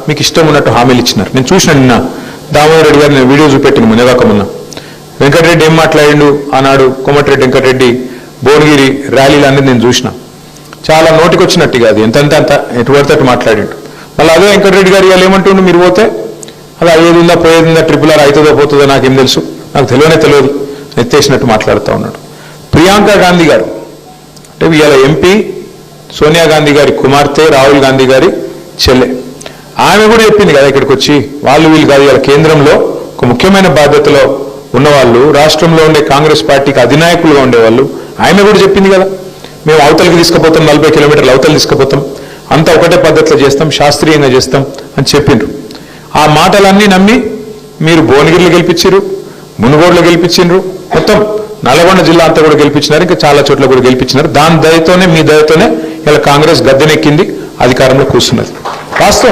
మీకు ఇష్టం ఉన్నట్టు హామీలు ఇచ్చినారు. నేను చూసిన నిన్న దామోదర్ రెడ్డి గారు నేను వీడియో చూపెట్టిన మునేగాకమున్నా వెంకటరెడ్డి ఏం మాట్లాడిండు ఆనాడు కోమటిరెడ్డి వెంకటరెడ్డి భువనగిరి ర్యాలీలు అనేది నేను చూసిన. చాలా నోటికి వచ్చినట్టు కాదు, ఎంతంత అంత ఎటు పడితే అటు మాట్లాడిండు. మళ్ళీ అదే వెంకటరెడ్డి గారు ఇవాళ ఏమంటుండు, మీరు పోతే అలా అయ్యేదిందా పోయేదిందా RRR అవుతుందో పోతుందో నాకేం తెలుసు, నాకు తెలియదు ఎత్తేసినట్టు మాట్లాడుతూ ఉన్నాడు. ప్రియాంక గాంధీ గారు అంటే ఇవాళ MP సోనియా గాంధీ గారి కుమార్తె, రాహుల్ గాంధీ గారి చెల్లె, ఆమె కూడా చెప్పింది కదా ఇక్కడికి వచ్చి, వాళ్ళు వీళ్ళు కాదు ఇవాళ కేంద్రంలో ఒక ముఖ్యమైన బాధ్యతలో ఉన్నవాళ్ళు, రాష్ట్రంలో ఉండే కాంగ్రెస్ పార్టీకి అధినాయకులుగా ఉండేవాళ్ళు, ఆమె కూడా చెప్పింది కదా మేము అవతలకి తీసుకుపోతాం, 40 కిలోమీటర్లు అవతల తీసుకుపోతాం, అంతా ఒకటే పద్ధతిలో చేస్తాం, శాస్త్రీయంగా చేస్తాం అని చెప్పిండ్రు. ఆ మాటలన్నీ నమ్మి మీరు భువనగిరిలో గెలిపించారు, మునుగోడులో గెలిపించిండ్రు, మొత్తం నల్గొండ జిల్లా అంతా కూడా గెలిపించినారు, ఇంకా చాలా చోట్ల కూడా గెలిపించినారు. దాని దయతోనే మీ దయతోనే ఇలా కాంగ్రెస్ గద్దెనెక్కింది, అధికారంలో కూర్చున్నది. వాస్తవం.